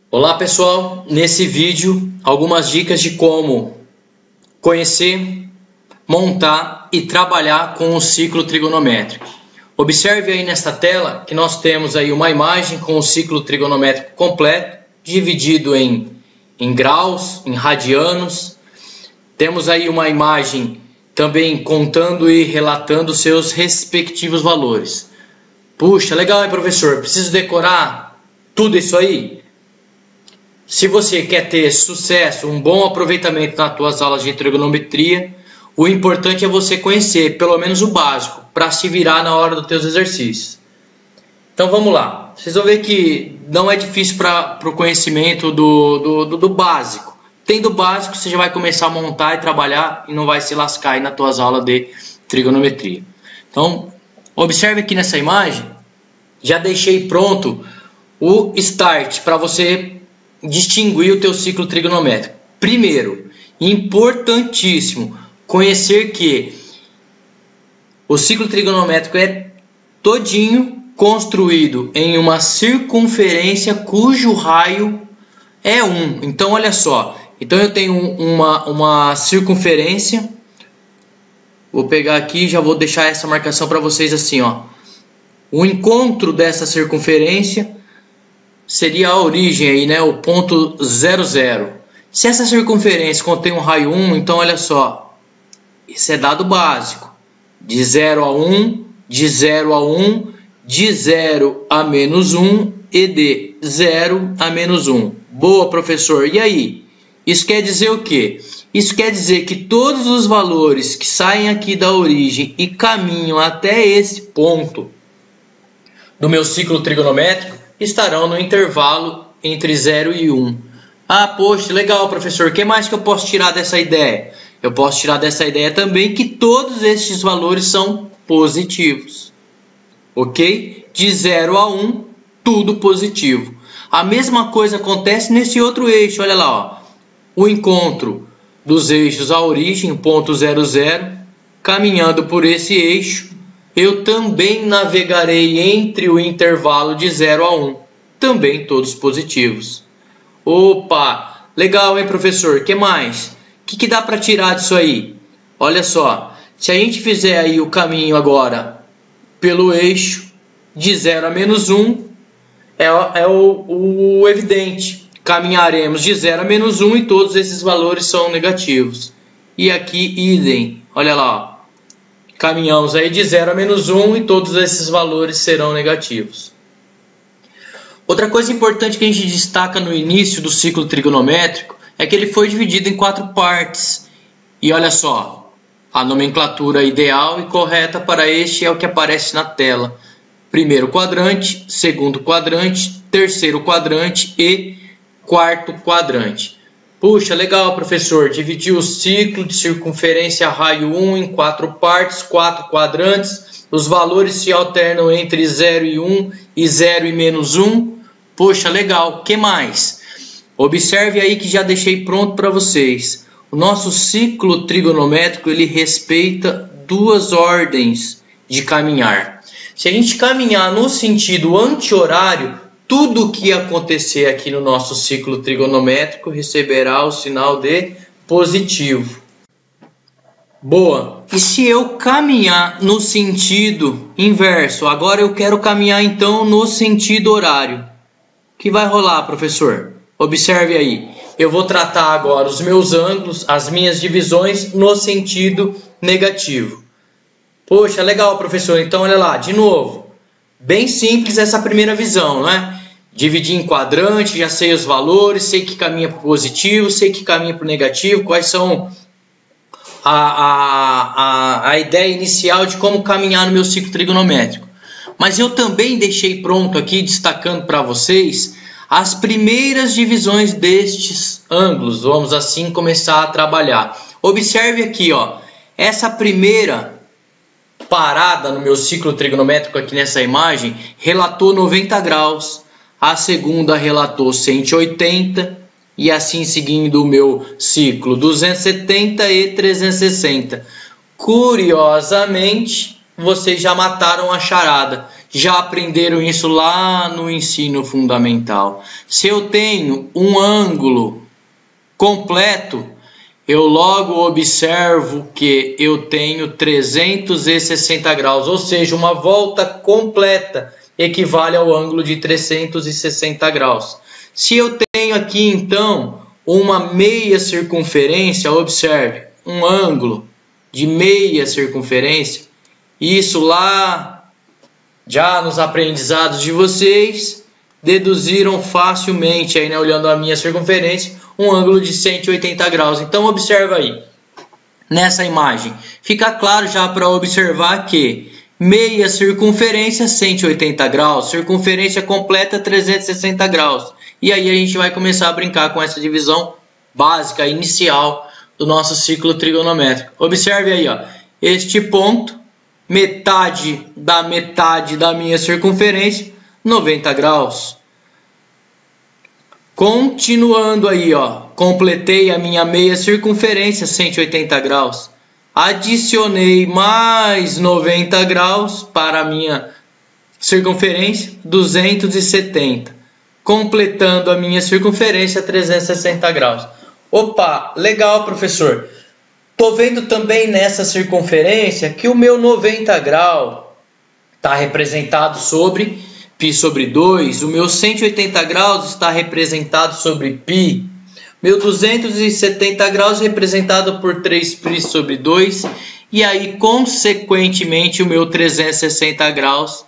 Olá pessoal, nesse vídeo algumas dicas de como conhecer, montar e trabalhar com o ciclo trigonométrico. Observe aí nesta tela que nós temos aí uma imagem com o ciclo trigonométrico completo, dividido em graus, em radianos. Temos aí uma imagem também contando e relatando seus respectivos valores. Puxa, legal, hein, professor? Preciso decorar tudo isso aí? Se você quer ter sucesso, um bom aproveitamento nas suas aulas de trigonometria, o importante é você conhecer pelo menos o básico para se virar na hora dos teus exercícios. Então vamos lá. Vocês vão ver que não é difícil para o conhecimento do básico. Tendo o básico, você já vai começar a montar e trabalhar e não vai se lascar aí nas tuas aulas de trigonometria. Então, observe aqui nessa imagem, já deixei pronto o start para você distinguir o teu ciclo trigonométrico. Primeiro, importantíssimo, conhecer que o ciclo trigonométrico é todinho construído em uma circunferência cujo raio é 1. Então, olha só. Então, eu tenho uma circunferência. Vou pegar aqui e já vou deixar essa marcação para vocês assim, ó. O encontro dessa circunferência seria a origem aí, né? O ponto 00. Se essa circunferência contém um raio 1, então olha só. Isso é dado básico. De 0 a 1, de 0 a 1, de 0 a menos 1 e de 0 a menos 1. Boa, professor. E aí? Isso quer dizer o quê? Isso quer dizer que todos os valores que saem aqui da origem e caminham até esse ponto do meu ciclo trigonométrico estarão no intervalo entre 0 e 1. Ah, poxa, legal, professor. O que mais que eu posso tirar dessa ideia? Eu posso tirar dessa ideia também que todos estes valores são positivos. Ok? De 0 a 1, tudo positivo. A mesma coisa acontece nesse outro eixo. Olha lá, ó. O encontro dos eixos à origem, ponto 00, caminhando por esse eixo, eu também navegarei entre o intervalo de 0 a 1, também todos positivos. Opa, legal, hein, professor? O que mais? O que dá para tirar disso aí? Olha só, se a gente fizer aí o caminho agora pelo eixo de 0 a menos 1, é o evidente. Caminharemos de 0 a menos 1 e todos esses valores são negativos. E aqui, idem. Olha lá. Caminhamos aí de 0 a menos 1 e todos esses valores serão negativos. Outra coisa importante que a gente destaca no início do ciclo trigonométrico é que ele foi dividido em 4 partes. E olha só, a nomenclatura ideal e correta para este é o que aparece na tela. Primeiro quadrante, segundo quadrante, terceiro quadrante e quarto quadrante. Puxa, legal, professor. Dividiu o ciclo de circunferência raio 1 em 4 partes, 4 quadrantes. Os valores se alternam entre 0 e 1 e 0 e menos 1. Poxa, legal. O que mais? Observe aí que já deixei pronto para vocês. O nosso ciclo trigonométrico ele respeita 2 ordens de caminhar. Se a gente caminhar no sentido anti-horário, tudo o que acontecer aqui no nosso ciclo trigonométrico receberá o sinal de positivo. Boa! E se eu caminhar no sentido inverso? Agora eu quero caminhar então no sentido horário. O que vai rolar, professor? Observe aí. Eu vou tratar agora os meus ângulos, as minhas divisões no sentido negativo. Poxa, legal, professor. Então olha lá, de novo. Bem simples essa primeira visão, não é? Dividir em quadrante, já sei os valores, sei que caminha para o positivo, sei que caminha para o negativo, quais são a ideia inicial de como caminhar no meu ciclo trigonométrico. Mas eu também deixei pronto aqui, destacando para vocês, as primeiras divisões destes ângulos. Vamos assim começar a trabalhar. Observe aqui, ó, essa primeira parada no meu ciclo trigonométrico aqui nessa imagem relatou 90 graus, a segunda relatou 180 e assim seguindo o meu ciclo 270 e 360. Curiosamente, vocês já mataram a charada. já aprenderam isso lá no ensino fundamental. Se eu tenho um ângulo completo, eu logo observo que eu tenho 360 graus, ou seja, uma volta completa equivale ao ângulo de 360 graus. Se eu tenho aqui, então, uma meia circunferência, observe, um ângulo de meia circunferência, isso lá, já nos aprendizados de vocês, deduziram facilmente, aí, né, olhando a minha circunferência, um ângulo de 180 graus. Então, observa aí, nessa imagem, fica claro já para observar que meia circunferência, 180 graus, circunferência completa, 360 graus. E aí a gente vai começar a brincar com essa divisão básica, inicial do nosso ciclo trigonométrico. Observe aí, ó, este ponto, metade da minha circunferência, 90 graus. Continuando aí, ó, completei a minha meia circunferência, 180 graus. Adicionei mais 90 graus para a minha circunferência, 270. Completando a minha circunferência, 360 graus. Opa, legal, professor. Tô vendo também nessa circunferência que o meu 90 graus está representado sobre π sobre 2. O meu 180 graus está representado sobre π. Meu 270 graus representado por 3π sobre 2. E aí, consequentemente, o meu 360 graus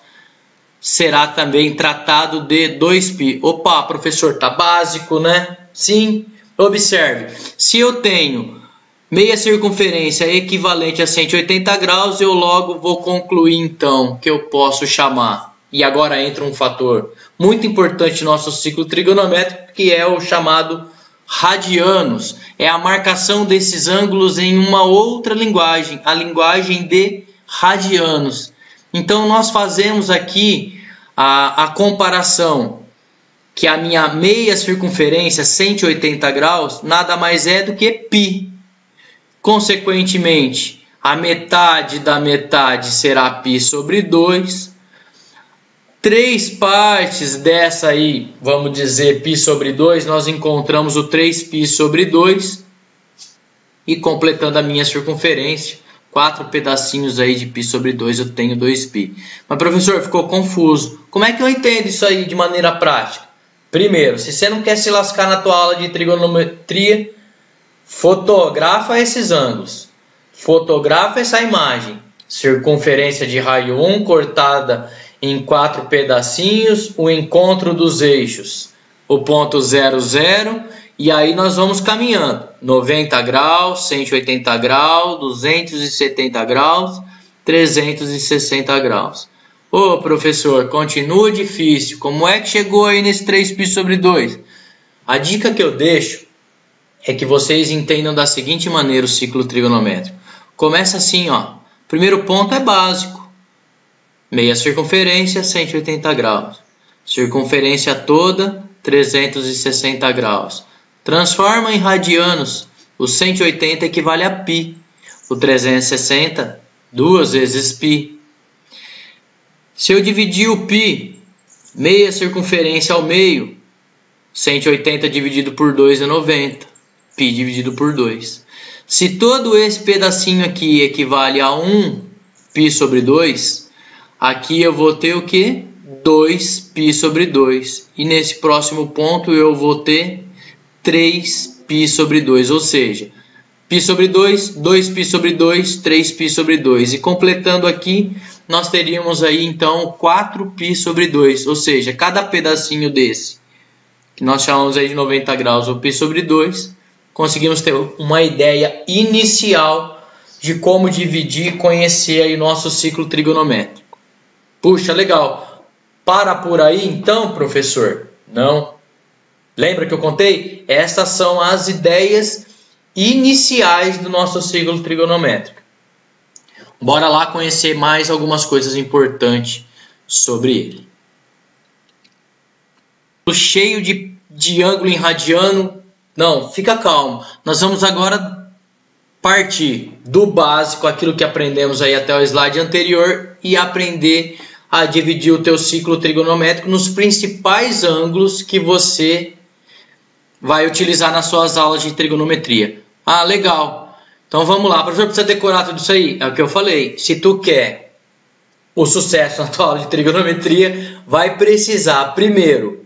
será também tratado de 2π. Opa, professor, tá básico, né? Sim. Observe, se eu tenho meia circunferência equivalente a 180 graus, eu logo vou concluir então que eu posso chamar. E agora entra um fator muito importante no nosso ciclo trigonométrico, que é o chamado radianos. É a marcação desses ângulos em uma outra linguagem, a linguagem de radianos. Então nós fazemos aqui a comparação que a minha meia circunferência, 180 graus, nada mais é do que π. Consequentemente, a metade da metade será π sobre 2. 3 partes dessa aí, vamos dizer, π sobre 2, nós encontramos o 3π sobre 2. E completando a minha circunferência, 4 pedacinhos aí de π sobre 2, eu tenho 2π. Mas, professor, ficou confuso. Como é que eu entendo isso aí de maneira prática? Primeiro, se você não quer se lascar na tua aula de trigonometria, fotografa esses ângulos. Fotografa essa imagem. Circunferência de raio 1 cortada em 4 pedacinhos, o encontro dos eixos. O ponto 0, 0. E aí nós vamos caminhando. 90 graus, 180 graus, 270 graus, 360 graus. Ô, professor, continua difícil. Como é que chegou aí nesse 3π sobre 2? A dica que eu deixo é que vocês entendam da seguinte maneira o ciclo trigonométrico. Começa assim, ó. Primeiro ponto é básico. Meia circunferência, 180 graus. Circunferência toda, 360 graus. Transforma em radianos. O 180 equivale a π. O 360, 2 vezes π. Se eu dividir o π, meia circunferência ao meio, 180 dividido por 2 é 90. Π dividido por 2. Se todo esse pedacinho aqui equivale a 1 π sobre 2, aqui eu vou ter o quê? 2π sobre 2. E nesse próximo ponto eu vou ter 3π sobre 2. Ou seja, π sobre 2, 2π sobre 2, 3π sobre 2. E completando aqui, nós teríamos aí então 4π sobre 2. Ou seja, cada pedacinho desse, que nós chamamos aí de 90 graus, ou π sobre 2, conseguimos ter uma ideia inicial de como dividir e conhecer aí o nosso ciclo trigonométrico. Puxa, legal. Para por aí então, professor? Não. Lembra que eu contei? Essas são as ideias iniciais do nosso ciclo trigonométrico. Bora lá conhecer mais algumas coisas importantes sobre ele. Cheio de ângulo em radiano. Não, fica calmo. Nós vamos agora partir do básico, aquilo que aprendemos aí até o slide anterior, e aprender a dividir o teu ciclo trigonométrico nos principais ângulos que você vai utilizar nas suas aulas de trigonometria. Ah, legal. Então vamos lá, professor, precisa decorar tudo isso aí? É o que eu falei. Se tu quer o sucesso na tua aula de trigonometria, vai precisar primeiro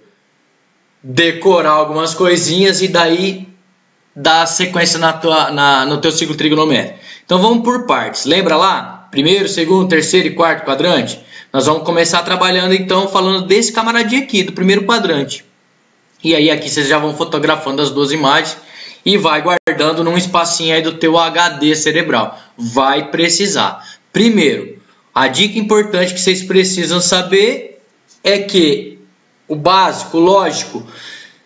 decorar algumas coisinhas e daí dar sequência no teu ciclo trigonométrico. Então vamos por partes. Lembra lá? Primeiro, segundo, terceiro e quarto quadrante? Nós vamos começar trabalhando então falando desse camaradinho aqui, do primeiro quadrante. E aí aqui vocês já vão fotografando as duas imagens e vai guardando num espacinho aí do teu HD cerebral. Vai precisar. Primeiro, a dica importante que vocês precisam saber é que o básico, lógico,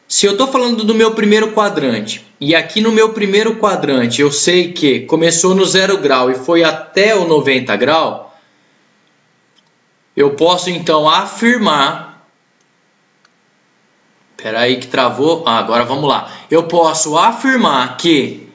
se eu estou falando do meu primeiro quadrante e aqui no meu primeiro quadrante eu sei que começou no 0 grau e foi até o 90 grau, eu posso então afirmar, espera aí que travou, agora vamos lá, eu posso afirmar que,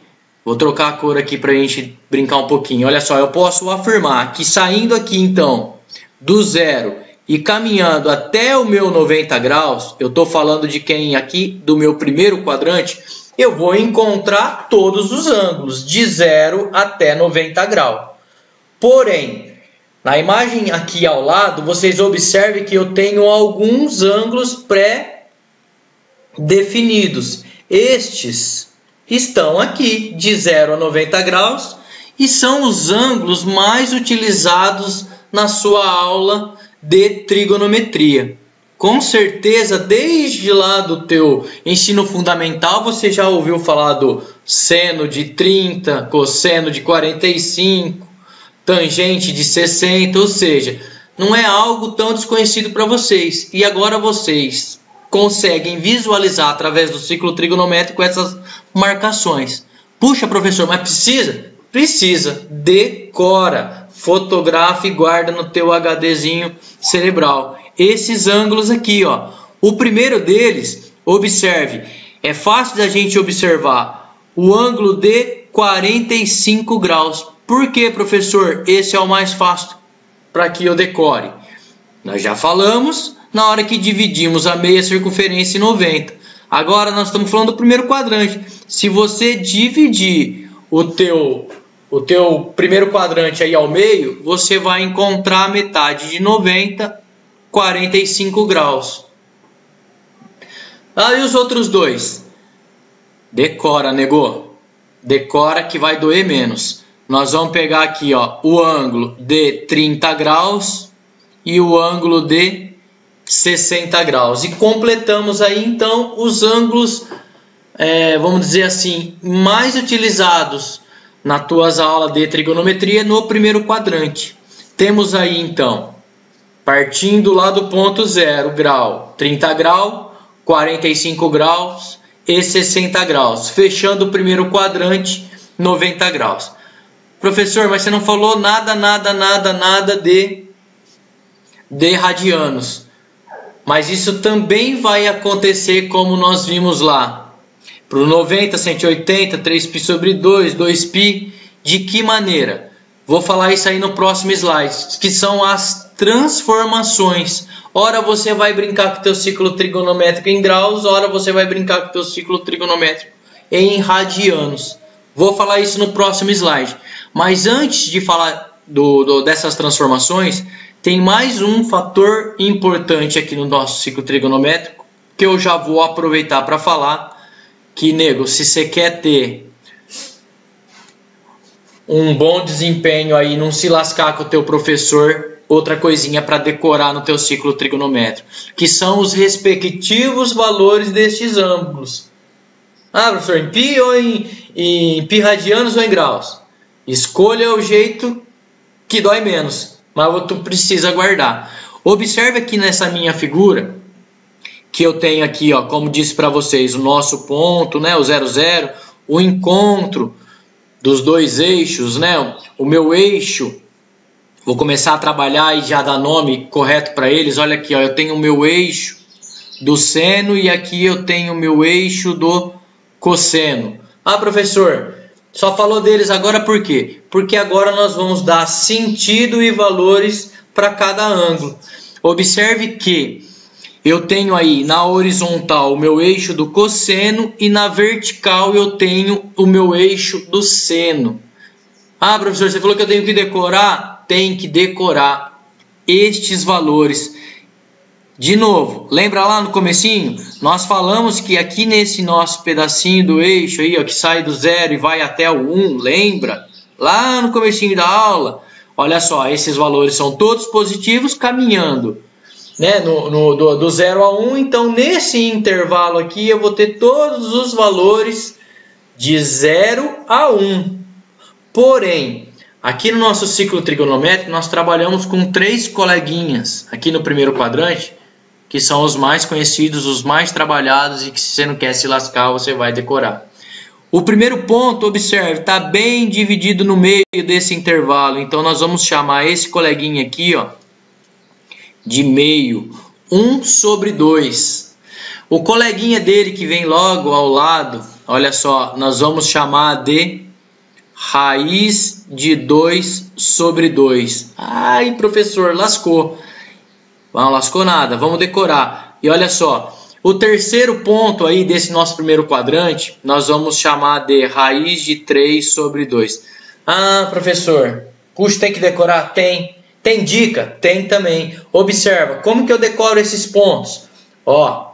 vou trocar a cor aqui para a gente brincar um pouquinho, olha só, eu posso afirmar que saindo aqui então do 0 e caminhando até o meu 90 graus, eu estou falando de quem aqui, do meu primeiro quadrante, eu vou encontrar todos os ângulos, de 0 até 90 graus. Porém, na imagem aqui ao lado, vocês observem que eu tenho alguns ângulos pré-definidos. Estes estão aqui, de 0 a 90 graus, e são os ângulos mais utilizados na sua aula de trigonometria. Com certeza, desde lá do teu ensino fundamental, você já ouviu falar do seno de 30, cosseno de 45, tangente de 60, ou seja, não é algo tão desconhecido para vocês. E agora vocês conseguem visualizar através do ciclo trigonométrico essas marcações. Puxa, professor, mas precisa? Precisa. Decora, fotografa e guarda no teu HDzinho cerebral. Esses ângulos aqui, ó. O primeiro deles, observe, é fácil da gente observar o ângulo de 45 graus. Por que, professor? Esse é o mais fácil para que eu decore. Nós já falamos na hora que dividimos a meia circunferência em 90. Agora nós estamos falando do primeiro quadrante. Se você dividir o teu primeiro quadrante aí ao meio, você vai encontrar a metade de 90, 45 graus. Ah, e os outros dois? Decora, nego. Decora que vai doer menos. Nós vamos pegar aqui, ó, o ângulo de 30 graus e o ângulo de 60 graus. E completamos aí, então, os ângulos, vamos dizer assim, mais utilizados nas tuas aulas de trigonometria no primeiro quadrante. Temos aí, então, partindo lá do ponto 0 grau, 30 graus, 45 graus e 60 graus. Fechando o primeiro quadrante, 90 graus. Professor, mas você não falou nada de radianos. Mas isso também vai acontecer como nós vimos lá. Para o 90, 180, 3π sobre 2, 2π. De que maneira? Vou falar isso aí no próximo slide, que são as transformações. Ora você vai brincar com o teu ciclo trigonométrico em graus, ora você vai brincar com o teu ciclo trigonométrico em radianos. Vou falar isso no próximo slide. Mas antes de falar dessas transformações, tem mais um fator importante aqui no nosso ciclo trigonométrico, que eu já vou aproveitar para falar, que, nego, se você quer ter um bom desempenho aí, não se lascar com o teu professor, outra coisinha para decorar no teu ciclo trigonométrico, que são os respectivos valores destes ângulos. Ah, professor, em π ou em π radianos ou em graus? Escolha o jeito que dói menos, mas tu precisa guardar. Observe aqui nessa minha figura, que eu tenho aqui, ó, como disse para vocês, o nosso ponto, né, o 0, 0, o encontro dos dois eixos, né, o meu eixo. Vou começar a trabalhar e já dar nome correto para eles. Olha aqui, ó, eu tenho o meu eixo do seno e aqui eu tenho o meu eixo do cosseno. Ah, professor, só falou deles agora por quê? Porque agora nós vamos dar sentido e valores para cada ângulo. Observe que eu tenho aí na horizontal o meu eixo do cosseno e na vertical eu tenho o meu eixo do seno. Ah, professor, você falou que eu tenho que decorar? Tem que decorar estes valores. De novo, lembra lá no comecinho? Nós falamos que aqui nesse nosso pedacinho do eixo aí, ó, que sai do 0 e vai até o 1, lembra? Lá no comecinho da aula, olha só, esses valores são todos positivos caminhando, né, do 0 a 1. Então, nesse intervalo aqui, eu vou ter todos os valores de 0 a 1. Porém, aqui no nosso ciclo trigonométrico, nós trabalhamos com 3 coleguinhas aqui no primeiro quadrante, que são os mais conhecidos, os mais trabalhados e que, se você não quer se lascar, você vai decorar. O primeiro ponto, observe, está bem dividido no meio desse intervalo. Então, nós vamos chamar esse coleguinha aqui, ó, de meio, 1 sobre 2. O coleguinha dele que vem logo ao lado, olha só, nós vamos chamar de raiz de 2 sobre 2. Ai, professor, lascou. Não lascou nada, vamos decorar. E olha só, o terceiro ponto aí desse nosso primeiro quadrante, nós vamos chamar de raiz de 3 sobre 2. Ah, professor, puxa, tem que decorar? Tem. Tem dica? Tem também. Observa, como que eu decoro esses pontos? Ó,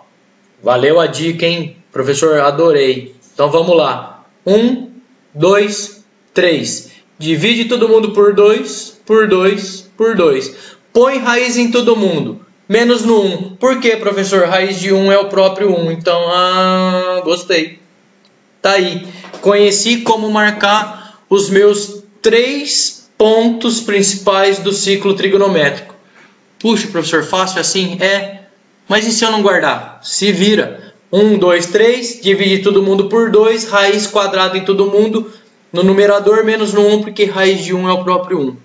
valeu a dica, hein? Professor, adorei. Então vamos lá. 1, 2, 3. Divide todo mundo por 2, por 2, por 2. Põe raiz em todo mundo. Menos no 1. Por quê, professor? Raiz de 1 é o próprio 1. Então, gostei. Tá aí. Conheci como marcar os meus 3 pontos principais do ciclo trigonométrico. Puxa, professor, fácil assim? É. Mas e se eu não guardar? Se vira. 1, 2, 3. Divide todo mundo por 2. Raiz quadrada em todo mundo. No numerador, menos no 1, porque raiz de 1 é o próprio 1.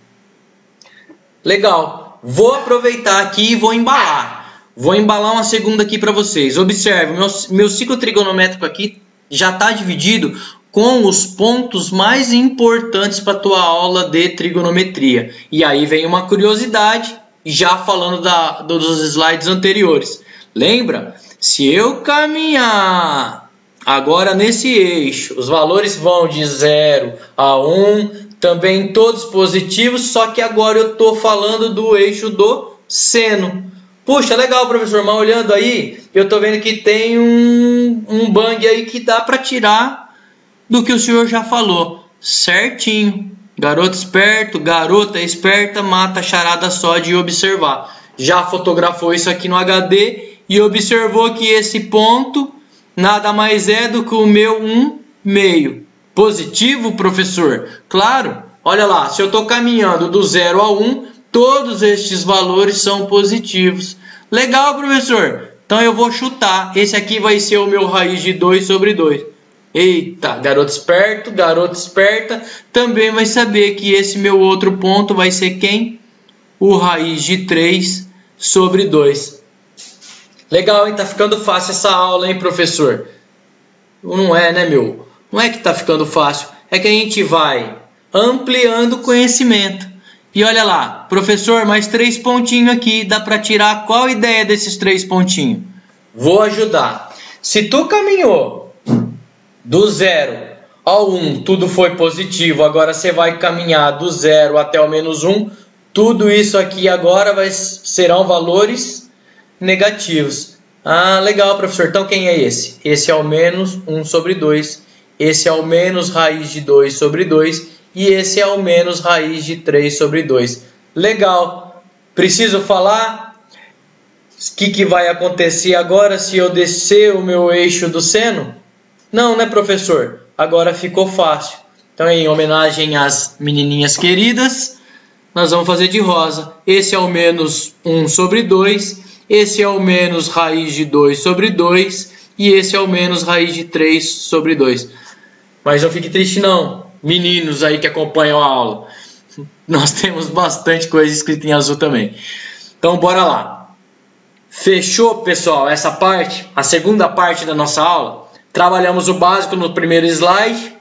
Legal. Vou aproveitar aqui e vou embalar. Vou embalar uma segunda aqui para vocês. Observe, meu ciclo trigonométrico aqui já está dividido com os pontos mais importantes para a tua aula de trigonometria. E aí vem uma curiosidade, já falando dos slides anteriores. Lembra? Se eu caminhar agora nesse eixo, os valores vão de 0 a 1, também todos positivos, só que agora eu estou falando do eixo do seno. Puxa, legal, professor, mas olhando aí, eu estou vendo que tem um bang aí que dá para tirar do que o senhor já falou. Certinho. Garoto esperto, garota esperta, mata a charada só de observar. Já fotografou isso aqui no HD e observou que esse ponto nada mais é do que o meu 1/2. Positivo, professor? Claro. Olha lá, se eu estou caminhando do 0 a 1, todos estes valores são positivos. Legal, professor. Então eu vou chutar. Esse aqui vai ser o meu raiz de 2 sobre 2. Eita, garoto esperto, garota esperta, também vai saber que esse meu outro ponto vai ser quem? O raiz de 3 sobre 2. Legal, hein? Tá ficando fácil essa aula, hein, professor? Não é, né, meu? Não é que tá ficando fácil. É que a gente vai ampliando o conhecimento. E olha lá, professor, mais 3 pontinhos aqui. Dá para tirar qual ideia desses 3 pontinhos? Vou ajudar. Se tu caminhou do 0 ao 1, tudo foi positivo. Agora você vai caminhar do 0 até o menos 1. Tudo isso aqui agora serão valores negativos. Ah, legal, professor. Então quem é esse? Esse é o menos 1 sobre 2. Esse é o menos raiz de 2 sobre 2. E esse é o menos raiz de 3 sobre 2. Legal. Preciso falar o que vai acontecer agora se eu descer o meu eixo do seno? Não, né, professor? Agora ficou fácil. Então, em homenagem às menininhas queridas, nós vamos fazer de rosa. Esse é o menos 1 sobre 2. Esse é o menos raiz de 2 sobre 2. E esse é o menos raiz de 3 sobre 2. Mas não fique triste não, meninos aí que acompanham a aula. Nós temos bastante coisa escrita em azul também. Então, bora lá. Fechou, pessoal, essa parte? A segunda parte da nossa aula? Trabalhamos o básico no primeiro slide.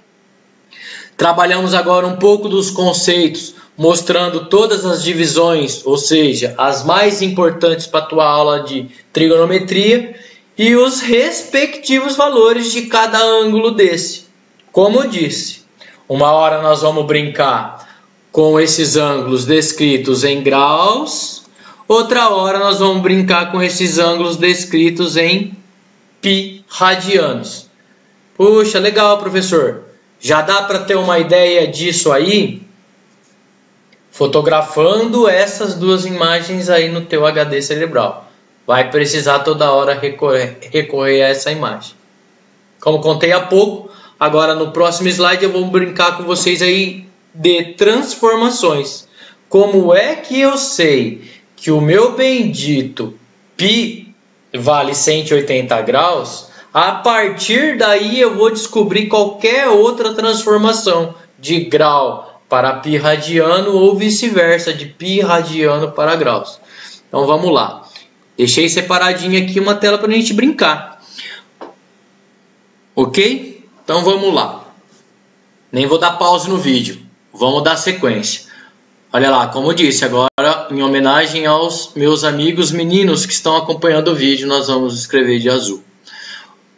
Trabalhamos agora um pouco dos conceitos mostrando todas as divisões, ou seja, as mais importantes para a tua aula de trigonometria e os respectivos valores de cada ângulo desse. Como eu disse, uma hora nós vamos brincar com esses ângulos descritos em graus, outra hora nós vamos brincar com esses ângulos descritos em π radianos. Puxa, legal, professor. Já dá para ter uma ideia disso aí? Fotografando essas duas imagens aí no teu HD cerebral. Vai precisar toda hora recorrer a essa imagem. Como contei há pouco, agora no próximo slide eu vou brincar com vocês aí de transformações. Como é que eu sei que o meu bendito π vale 180 graus? A partir daí eu vou descobrir qualquer outra transformação de grau para π radiano ou vice-versa, de π radiano para graus. Então vamos lá. Deixei separadinho aqui uma tela para a gente brincar. Ok? Então vamos lá. Nem vou dar pausa no vídeo. Vamos dar sequência. Olha lá, como eu disse, agora em homenagem aos meus amigos meninos que estão acompanhando o vídeo, nós vamos escrever de azul.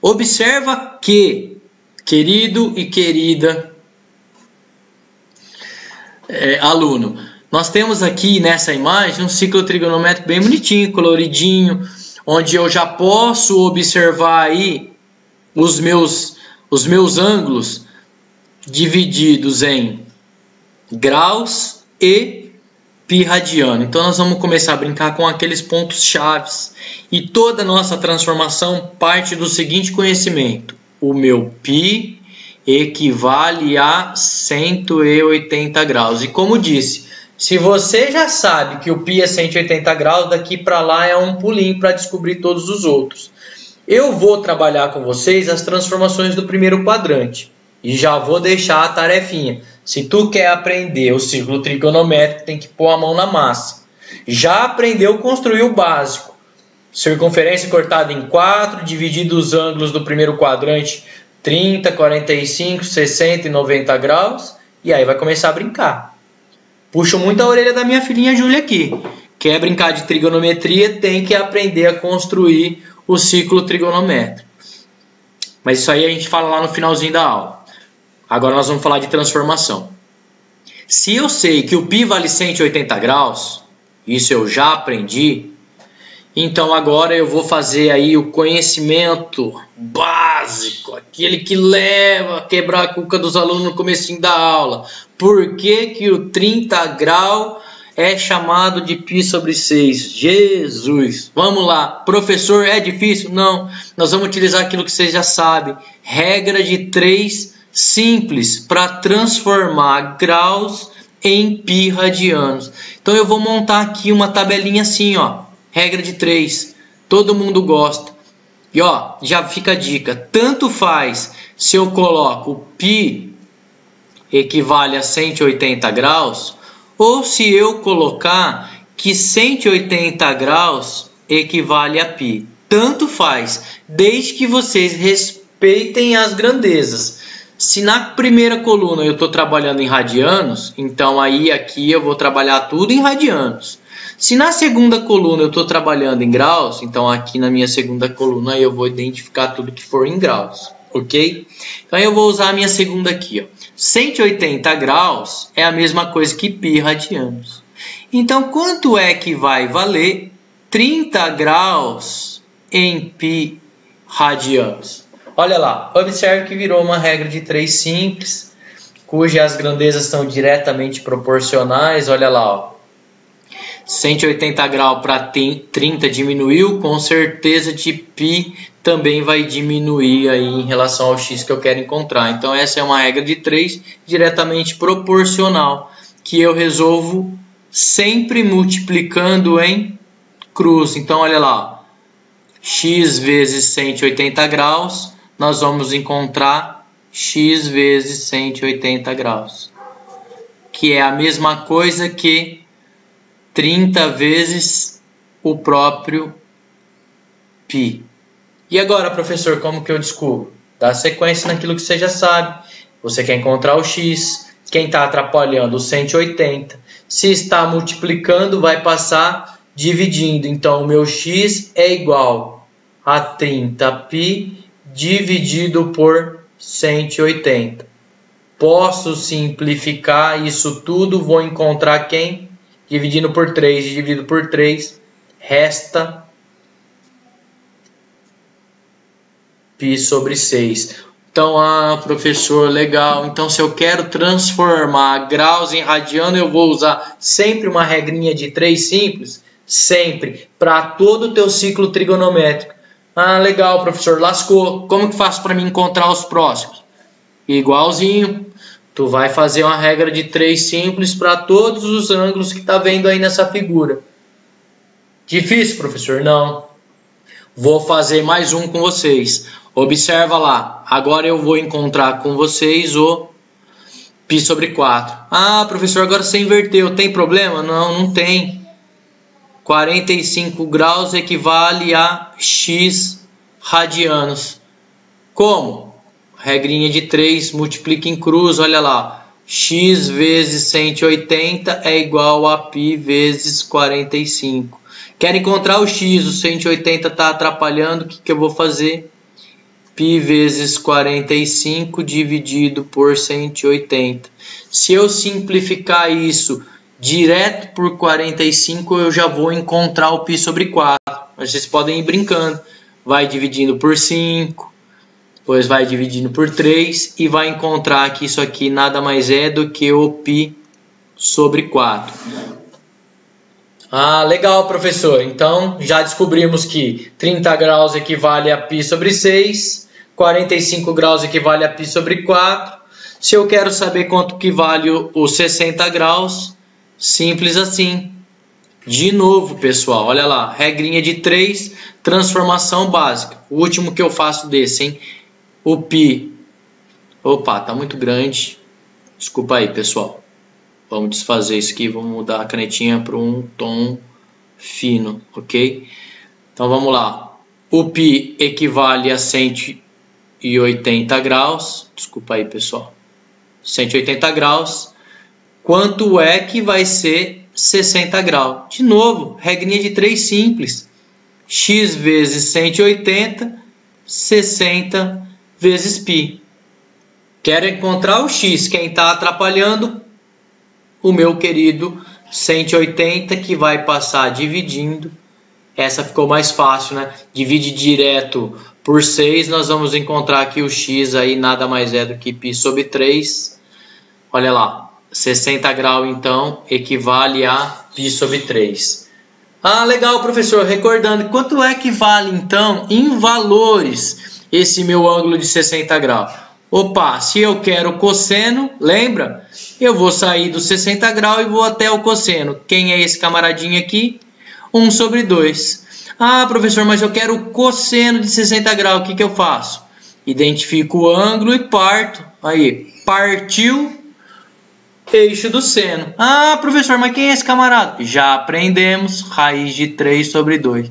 Observa que, querido e querida aluno, nós temos aqui nessa imagem um ciclo trigonométrico bem bonitinho, coloridinho, onde eu já posso observar aí os meus ângulos divididos em graus e π radiano. Então nós vamos começar a brincar com aqueles pontos chaves. E toda a nossa transformação parte do seguinte conhecimento: o meu π equivale a 180 graus. E como disse, se você já sabe que o π é 180 graus, daqui para lá é um pulinho para descobrir todos os outros. Eu vou trabalhar com vocês as transformações do primeiro quadrante. E já vou deixar a tarefinha. Se tu quer aprender o círculo trigonométrico, tem que pôr a mão na massa. Já aprendeu a construir o básico. Circunferência cortada em 4, dividido os ângulos do primeiro quadrante 30, 45, 60 e 90 graus. E aí vai começar a brincar. Puxo muito a orelha da minha filhinha Júlia aqui. Quer brincar de trigonometria, tem que aprender a construir o ciclo trigonométrico. Mas isso aí a gente fala lá no finalzinho da aula. Agora nós vamos falar de transformação. Se eu sei que o π vale 180 graus, isso eu já aprendi, então agora eu vou fazer aí o conhecimento básico, aquele que leva a quebrar a cuca dos alunos no comecinho da aula. Por que que o 30 grau é chamado de π sobre 6? Jesus! Vamos lá. Professor, é difícil? Não. Nós vamos utilizar aquilo que vocês já sabem. Regra de 3 simples para transformar graus em π radianos. Então eu vou montar aqui uma tabelinha assim, ó. Regra de 3. Todo mundo gosta. E ó, já fica a dica. Tanto faz se eu coloco o π equivale a 180 graus, ou se eu colocar que 180 graus equivale a π. Tanto faz, desde que vocês respeitem as grandezas. Se na primeira coluna eu estou trabalhando em radianos, então aí aqui eu vou trabalhar tudo em radianos. Se na segunda coluna eu estou trabalhando em graus, então aqui na minha segunda coluna eu vou identificar tudo que for em graus, ok? Então eu vou usar a minha segunda aqui, ó. 180 graus é a mesma coisa que π radianos. Então quanto é que vai valer 30 graus em π radianos? Olha lá, observe que virou uma regra de 3 simples, cujas grandezas são diretamente proporcionais. Olha lá, ó. 180 graus para 30 diminuiu, com certeza de π também vai diminuir aí em relação ao x que eu quero encontrar. Então essa é uma regra de 3 diretamente proporcional, que eu resolvo sempre multiplicando em cruz. Então olha lá, ó. X vezes 180 graus, nós vamos encontrar x vezes 180 graus, que é a mesma coisa que 30 vezes o próprio π. E agora, professor, como que eu descubro? Dá sequência naquilo que você já sabe. Você quer encontrar o x, Quem está atrapalhando? O 180. Se está multiplicando, vai passar dividindo. Então, o meu x é igual a 30π dividido por 180. Posso simplificar isso tudo, vou encontrar quem? Dividindo por 3, dividido por 3, resta π sobre 6. Então, professor, legal. Então, se eu quero transformar graus em radiano, eu vou usar sempre uma regrinha de 3 simples? Sempre. Para todo o teu ciclo trigonométrico. Legal, professor. Lascou. Como que faço para me encontrar os próximos? Igualzinho. Tu vai fazer uma regra de 3 simples para todos os ângulos que tá vendo aí nessa figura. Difícil, professor? Não. Vou fazer mais um com vocês. Observa lá. Agora eu vou encontrar com vocês o π sobre 4. Professor, agora você inverteu. Tem problema? Não, não tem. 45 graus equivale a x radianos. Como? Regrinha de 3, multiplica em cruz, olha lá. X vezes 180 é igual a π vezes 45. Quero encontrar o x, o 180 está atrapalhando, o que eu vou fazer? π vezes 45 dividido por 180. Se eu simplificar isso direto por 45, eu já vou encontrar o π sobre 4. Mas vocês podem ir brincando. Vai dividindo por 5, depois vai dividindo por 3 e vai encontrar que isso aqui nada mais é do que o π sobre 4. Legal, professor. Então, já descobrimos que 30 graus equivale a π sobre 6, 45 graus equivale a π sobre 4. Se eu quero saber quanto que vale os 60 graus, simples assim. De novo, pessoal, olha lá, regrinha de 3, transformação básica. O último que eu faço desse, hein? O π. Opa, tá muito grande. Desculpa aí, pessoal. Vamos desfazer isso aqui, vamos mudar a canetinha para um tom fino, ok? Então vamos lá. O π equivale a 180 graus. Desculpa aí, pessoal. 180 graus. Quanto é que vai ser 60 graus? De novo, regrinha de 3 simples. X vezes 180, 60 vezes π. Quero encontrar o x. Quem está atrapalhando? O meu querido 180, que vai passar dividindo. Essa ficou mais fácil, né? Divide direto por 6, nós vamos encontrar aqui o x aí nada mais é do que π sobre 3. Olha lá, 60 graus então equivale a π sobre 3. Legal, professor. Recordando, quanto é que vale então em valores esse meu ângulo de 60 graus? Opa, se eu quero o cosseno, lembra? Eu vou sair do 60 graus e vou até o cosseno. Quem é esse camaradinho aqui? 1 sobre 2. Professor, mas eu quero o cosseno de 60 graus. O que eu faço? Identifico o ângulo e parto. Aí, partiu eixo do seno. Professor, mas quem é esse camarada? Já aprendemos, raiz de 3 sobre 2.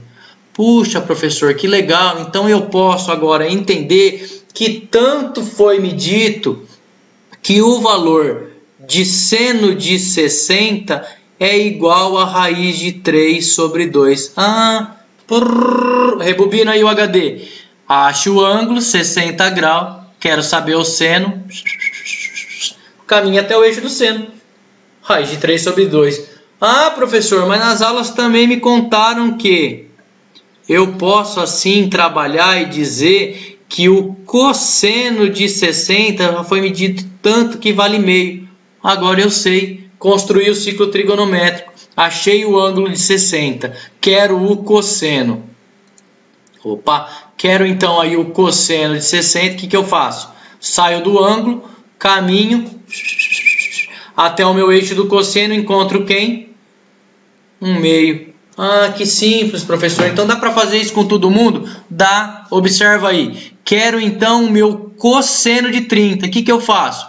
Puxa, professor, que legal. Então eu posso agora entender que tanto foi me dito que o valor de seno de 60 é igual a raiz de 3 sobre 2. Rebobina aí o HD. Acho o ângulo, 60 graus. Quero saber o seno. Caminha até o eixo do seno. Raiz de 3 sobre 2. Professor, mas nas aulas também me contaram que eu posso assim trabalhar e dizer que o cosseno de 60 foi medido tanto que vale meio. Agora eu sei. Construí o ciclo trigonométrico. Achei o ângulo de 60. Quero o cosseno. Quero então aí o cosseno de 60. O que eu faço? Saio do ângulo, caminho até o meu eixo do cosseno. Encontro quem? Um meio. Que simples, professor. Então dá para fazer isso com todo mundo? Dá. Observa aí. Quero então o meu cosseno de 30. O que eu faço?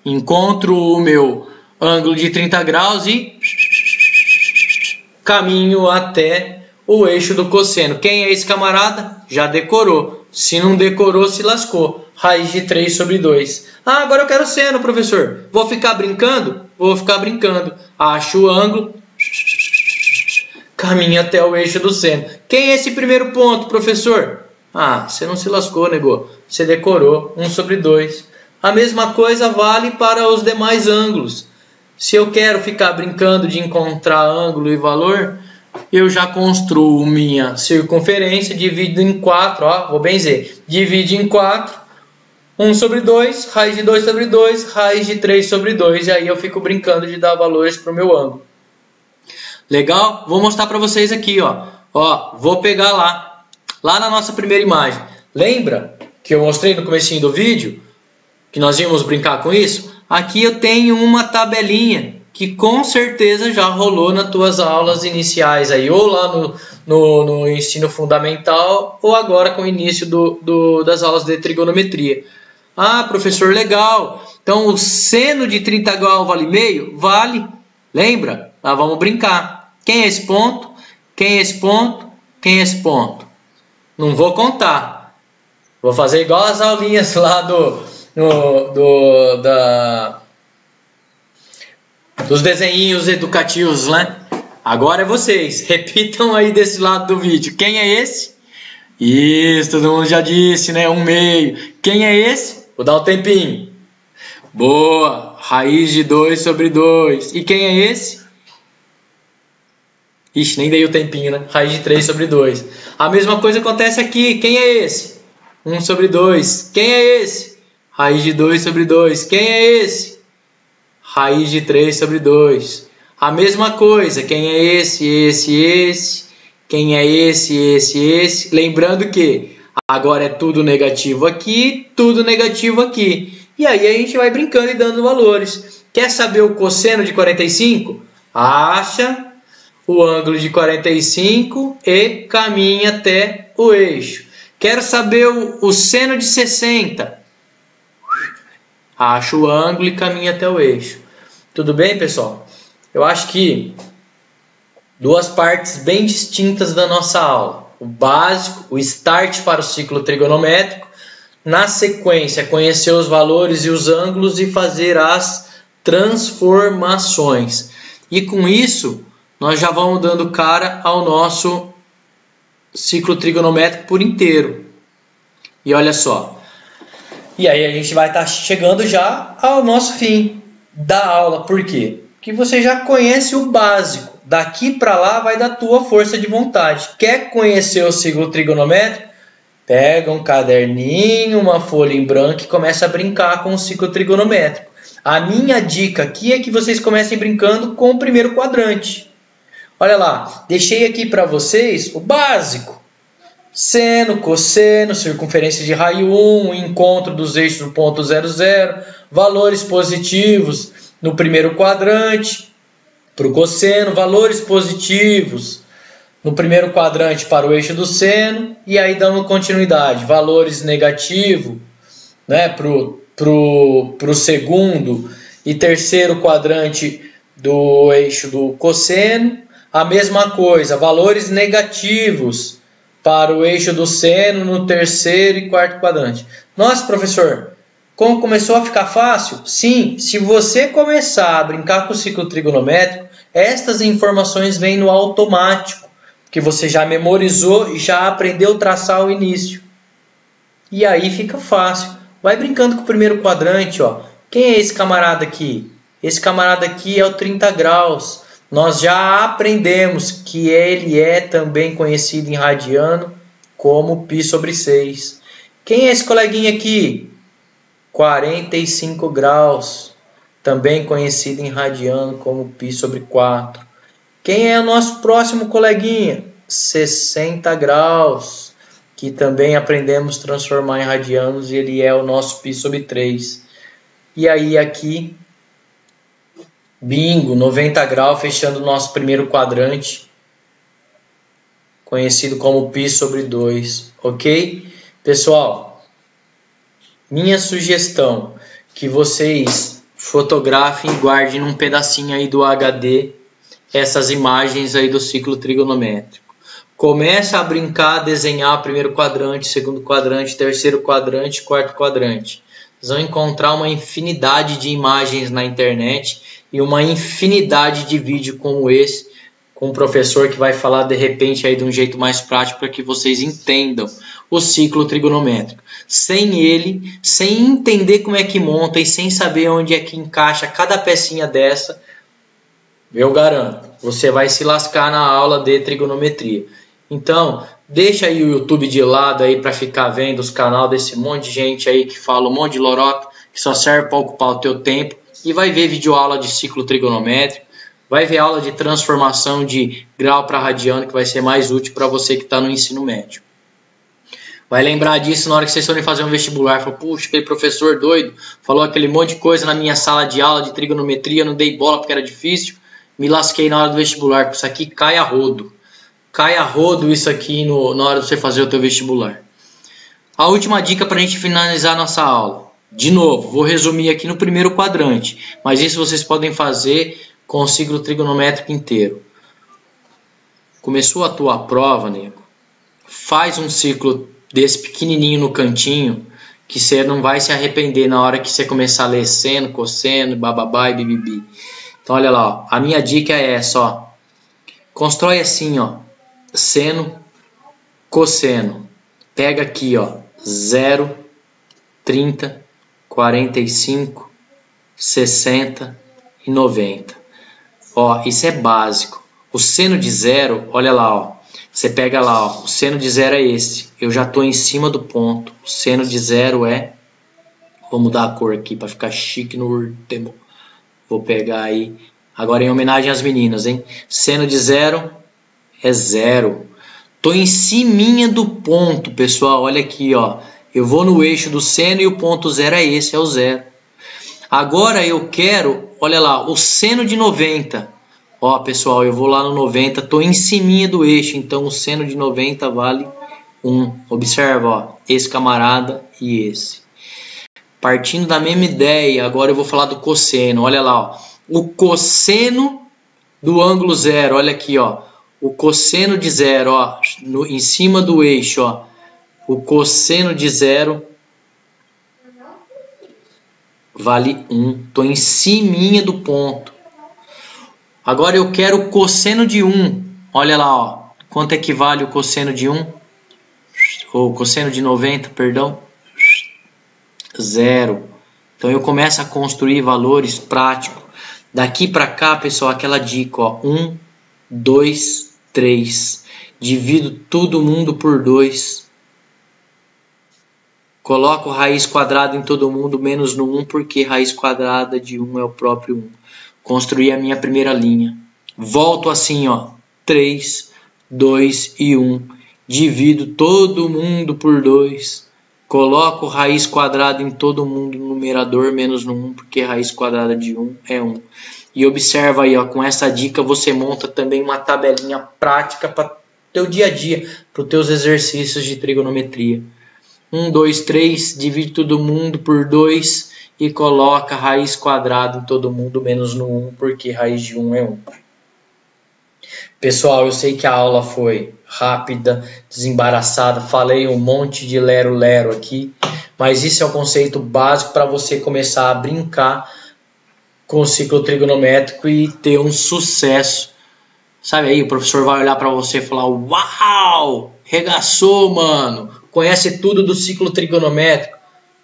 Encontro o meu ângulo de 30 graus e caminho até o eixo do cosseno. Quem é esse camarada? Já decorou. Se não decorou, se lascou. Raiz de 3 sobre 2. Ah, agora eu quero seno, professor. Vou ficar brincando? Vou ficar brincando. Acho o ângulo. Caminha até o eixo do seno. Quem é esse primeiro ponto, professor? Ah, você não se lascou, negou. Você decorou. 1 sobre 2. A mesma coisa vale para os demais ângulos. Se eu quero ficar brincando de encontrar ângulo e valor, eu já construo minha circunferência, divido em 4, ó, vou benzer. Divide em 4, 1 sobre 2, raiz de 2 sobre 2, raiz de 3 sobre 2. E aí eu fico brincando de dar valores para o meu ângulo. Legal? Vou mostrar para vocês aqui, ó. Ó, vou pegar lá na nossa primeira imagem. Lembra que eu mostrei no comecinho do vídeo que nós íamos brincar com isso? Aqui eu tenho uma tabelinha que com certeza já rolou nas tuas aulas iniciais aí, ou lá no ensino fundamental, ou agora com o início das aulas de trigonometria. Ah, professor, legal. Então o seno de 30 graus vale meio? Vale. Lembra? Lá vamos brincar. Quem é esse ponto? Quem é esse ponto? Quem é esse ponto? Não vou contar. Vou fazer igual as aulinhas lá dos desenhinhos educativos, né? Agora é vocês. Repitam aí desse lado do vídeo. Quem é esse? Isso, todo mundo já disse, né? 1/2. Quem é esse? Vou dar um tempinho. Boa. Raiz de 2 sobre 2. E quem é esse? Ixi, nem dei o tempinho, né? Raiz de 3 sobre 2. A mesma coisa acontece aqui. Quem é esse? 1 sobre 2. Quem é esse? Raiz de 2 sobre 2. Quem é esse? Raiz de 3 sobre 2. A mesma coisa. Quem é esse? Esse. Quem é esse? Lembrando que agora é tudo negativo aqui, tudo negativo aqui. E aí a gente vai brincando e dando valores. Quer saber o cosseno de 45? Acha o ângulo de 45 e caminha até o eixo. Quero saber o seno de 60. Acha o ângulo e caminha até o eixo. Tudo bem, pessoal? Eu acho que duas partes bem distintas da nossa aula. O básico, o start para o ciclo trigonométrico. Na sequência, conhecer os valores e os ângulos e fazer as transformações. E com isso, nós já vamos dando cara ao nosso ciclo trigonométrico por inteiro. E olha só. E aí a gente vai estar chegando já ao nosso fim da aula. Por quê? Porque você já conhece o básico. Daqui para lá vai da tua força de vontade. Quer conhecer o ciclo trigonométrico? Pega um caderninho, uma folha em branco e começa a brincar com o ciclo trigonométrico. A minha dica aqui é que vocês comecem brincando com o primeiro quadrante. Olha lá, deixei aqui para vocês o básico. Seno, cosseno, circunferência de raio 1, encontro dos eixos do ponto 0, 0, valores positivos no primeiro quadrante para o cosseno, valores positivos no primeiro quadrante para o eixo do seno, e aí dando continuidade, valores negativos, né, para o segundo e terceiro quadrante do eixo do cosseno, a mesma coisa, valores negativos para o eixo do seno no terceiro e quarto quadrante. Nossa, professor, como começou a ficar fácil? Sim, se você começar a brincar com o ciclo trigonométrico, estas informações vêm no automático, que você já memorizou e já aprendeu a traçar o início. E aí fica fácil. Vai brincando com o primeiro quadrante, ó. Quem é esse camarada aqui? Esse camarada aqui é o 30 graus. Nós já aprendemos que ele é também conhecido em radiano como π sobre 6. Quem é esse coleguinha aqui? 45 graus, também conhecido em radiano como π sobre 4. Quem é o nosso próximo coleguinha? 60 graus, que também aprendemos a transformar em radianos e ele é o nosso π sobre 3. E aí aqui, bingo, 90 graus, fechando o nosso primeiro quadrante, conhecido como π sobre 2, ok? Pessoal, minha sugestão, que vocês fotografem e guardem num pedacinho aí do HD essas imagens aí do ciclo trigonométrico. Começa a brincar, desenhar primeiro quadrante, segundo quadrante, terceiro quadrante, quarto quadrante. Vocês vão encontrar uma infinidade de imagens na internet e uma infinidade de vídeos como esse, com um professor que vai falar de repente aí de um jeito mais prático para que vocês entendam o ciclo trigonométrico. Sem ele, sem entender como é que monta e sem saber onde é que encaixa cada pecinha dessa, eu garanto, você vai se lascar na aula de trigonometria. Então, deixa aí o YouTube de lado aí para ficar vendo os canais desse monte de gente aí que fala um monte de loroca, que só serve para ocupar o teu tempo, e vai ver videoaula de ciclo trigonométrico, vai ver aula de transformação de grau para radiano, que vai ser mais útil para você que está no ensino médio. Vai lembrar disso na hora que vocês forem fazer um vestibular. Fala, puxa, aquele professor doido falou aquele monte de coisa na minha sala de aula de trigonometria, não dei bola porque era difícil, me lasquei na hora do vestibular, porque isso aqui cai a rodo. Cai a rodo isso aqui na hora de você fazer o teu vestibular. A última dica para a gente finalizar nossa aula. De novo, vou resumir aqui no primeiro quadrante, mas isso vocês podem fazer com o ciclo trigonométrico inteiro. Começou a tua prova, nego? Faz um ciclo desse pequenininho no cantinho, que você não vai se arrepender na hora que você começar a ler seno, cosseno, bababá e bibibi. Então olha lá, ó. A minha dica é essa, ó. Constrói assim, ó, seno, cosseno. Pega aqui, ó, 0, 30, 45, 60 e 90. Ó, isso é básico. O seno de 0, olha lá, ó. Você pega lá, ó, o seno de 0 é esse. Eu já estou em cima do ponto. O seno de 0 é... Vou mudar a cor aqui para ficar chique no último. Vou pegar aí. Agora em homenagem às meninas, hein? Seno de 0 é 0. Estou em ciminha do ponto, pessoal. Olha aqui, ó. Eu vou no eixo do seno e o ponto 0 é esse, é o 0. Agora eu quero, olha lá, o seno de 90. Ó, pessoal, eu vou lá no 90, estou em ciminha do eixo, então o seno de 90 vale 1. Observa, ó, esse camarada e esse. Partindo da mesma ideia, agora eu vou falar do cosseno. Olha lá, ó, o cosseno do ângulo 0, olha aqui, ó. O cosseno de 0, ó, em cima do eixo, ó. O cosseno de 0 vale 1. Estou em ciminha do ponto. Agora eu quero o cosseno de 1. Olha lá, ó. Quanto é que vale o cosseno de 1? Ou cosseno de 90, perdão. 0. Então eu começo a construir valores práticos. Daqui para cá, pessoal, aquela dica, ó. 1, 2, 3. Divido todo mundo por 2. Coloco raiz quadrada em todo mundo menos no 1, porque raiz quadrada de 1 é o próprio 1. Construir a minha primeira linha. Volto assim, ó. 3, 2 e 1. Divido todo mundo por 2. Coloco raiz quadrada em todo mundo no numerador menos no 1, porque raiz quadrada de 1 é 1. E observa aí, ó, com essa dica você monta também uma tabelinha prática para o teu dia a dia, para os teus exercícios de trigonometria. 1, 2, 3, divide todo mundo por 2 e coloca raiz quadrada em todo mundo menos no 1, porque raiz de 1 é 1. Pessoal, eu sei que a aula foi rápida, desembaraçada, falei um monte de lero-lero aqui, mas isso é o conceito básico para você começar a brincar com o ciclo trigonométrico e ter um sucesso. Sabe aí, o professor vai olhar para você e falar, uau, regaçou, mano, conhece tudo do ciclo trigonométrico?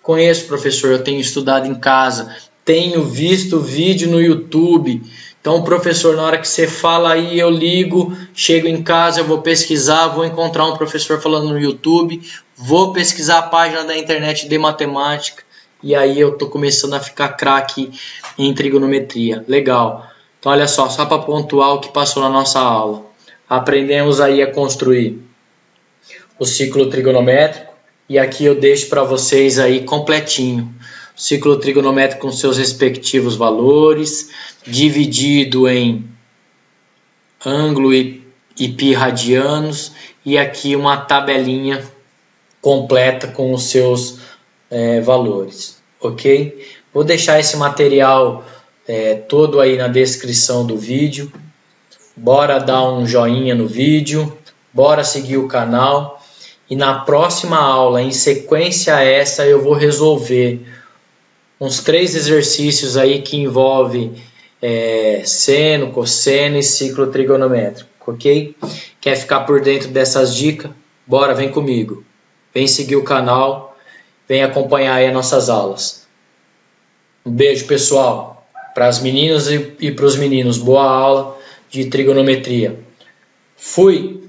Conheço, professor, eu tenho estudado em casa, tenho visto vídeo no YouTube. Então, professor, na hora que você fala aí, eu ligo, chego em casa, eu vou pesquisar, vou encontrar um professor falando no YouTube, vou pesquisar a página da internet de matemática, e aí eu tô começando a ficar craque em trigonometria. Legal. Então, olha só para pontuar o que passou na nossa aula. Aprendemos aí a construir o ciclo trigonométrico, e aqui eu deixo para vocês aí completinho. O ciclo trigonométrico com seus respectivos valores, dividido em ângulo e pi radianos, e aqui uma tabelinha completa com os seus valores, ok? Vou deixar esse material todo aí na descrição do vídeo. Bora dar um joinha no vídeo, Bora seguir o canal. E na próxima aula, em sequência a essa, eu vou resolver uns 3 exercícios aí que envolvem seno, cosseno e ciclo trigonométrico, ok? Quer ficar por dentro dessas dicas? Bora, vem comigo. Vem seguir o canal, vem acompanhar aí as nossas aulas. Um beijo, pessoal. Para as meninas e para os meninos, boa aula de trigonometria. Fui!